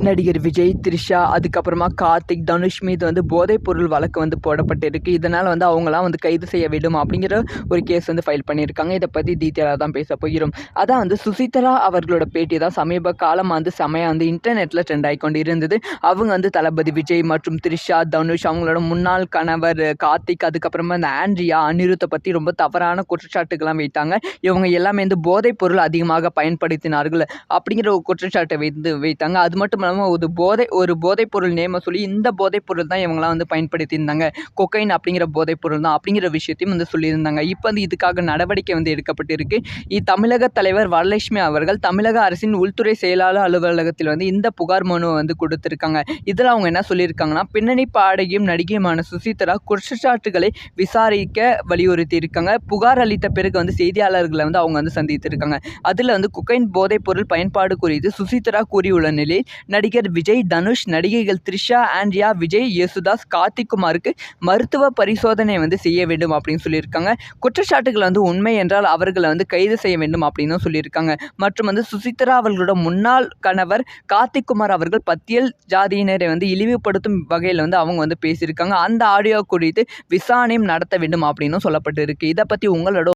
நடிகர் விஜய், த்ரிஷா, அதுக்கப்புறமா கார்த்திக், தனுஷ் மீது வந்து போதைப்பொருள் வழக்கு வந்து போடப்பட்டிருக்கு. இதனால வந்து அவங்கலாம் வந்து கைது செய்ய வேண்டும் அப்படிங்கிற ஒரு கேஸ் வந்து ஃபைல் பண்ணியிருக்காங்க. இதை பற்றி டீட்டெயிலாக தான் பேச போகிறோம். அதான் வந்து சுசித்ரா அவர்களோட பேட்டி தான் சமீப காலமாக வந்து செமையாக வந்து இன்டர்நெட்டில் ட்ரெண்ட் ஆகிக்கொண்டு இருந்தது. அவங்க வந்து தளபதி விஜய் மற்றும் த்ரிஷா, தனுஷ் அவங்களோட முன்னாள் கணவர் கார்த்திக், அதுக்கப்புறமா இந்த ஆண்ட்ரியா, அனிருத்தை பற்றி ரொம்ப தவறான குற்றச்சாட்டுகள்லாம் வைத்தாங்க. இவங்க எல்லாமே வந்து போதைப்பொருள் அதிகமாக பயன்படுத்தினார்கள் அப்படிங்கிற ஒரு குற்றச்சாட்டை வைத்தாங்க. அது மட்டும் இல்லாமல் ஒரு போதைப் பொருள் நேம சொல்லி இந்த போதைப் பொருள் தான் இவங்களாம் வந்து பயன்படுத்தியிருந்தாங்க. கொக்கைன் அப்படிங்கிற போதைப் பொருள் தான் அப்படிங்கிற விஷயத்தையும் வந்து சொல்லியிருந்தாங்க. இப்போ வந்து இதுக்காக நடவடிக்கை வந்து எடுக்கப்பட்டிருக்கு. தமிழக தலைவர் வரலட்சுமி அவர்கள் தமிழக அரசின் உள்துறை செயலாளர் அலுவலகத்தில் வந்து இந்த புகார் மனுவை வந்து கொடுத்திருக்காங்க. இதில் அவங்க என்ன சொல்லியிருக்காங்கன்னா, பின்னணி பாடகியும் நடிகையுமான சுசித்ரா குற்றச்சாட்டுகளை விசாரிக்க வலியுறுத்தி இருக்காங்க. புகார் அளித்த பிறகு வந்து செய்தியாளர்களை வந்து அவங்க வந்து சந்தித்திருக்காங்க. அதில் வந்து கொக்கைன் போதைப் பொருள் பயன்பாடு குறித்து சுசித்ரா கூறியுள்ள நிலையில் நடிகர் விஜய், தனுஷ், நடிகைகள் த்ரிஷா, ஆண்ட்ரியா, விஜய், யேசுதாஸ், கார்த்திக் குமாருக்கு மருத்துவ பரிசோதனை வந்து செய்ய வேண்டும் அப்படின்னு சொல்லியிருக்காங்க. குற்றச்சாட்டுகள் வந்து உண்மை என்றால் அவர்களை வந்து கைது செய்ய வேண்டும் அப்படின்னு சொல்லியிருக்காங்க. மற்றும் வந்து சுசித்ரா அவர்களோட முன்னாள் கணவர் கார்த்திக் குமார் அவர்கள் பட்டியல் ஜாதியினரை வந்து இழிவுபடுத்தும் வகையில் வந்து அவங்க வந்து பேசியிருக்காங்க. அந்த ஆடியோ குறித்து விசாரணையும் நடத்த வேண்டும் அப்படின்னு சொல்லப்பட்டிருக்கு. இதை பற்றி உங்களோட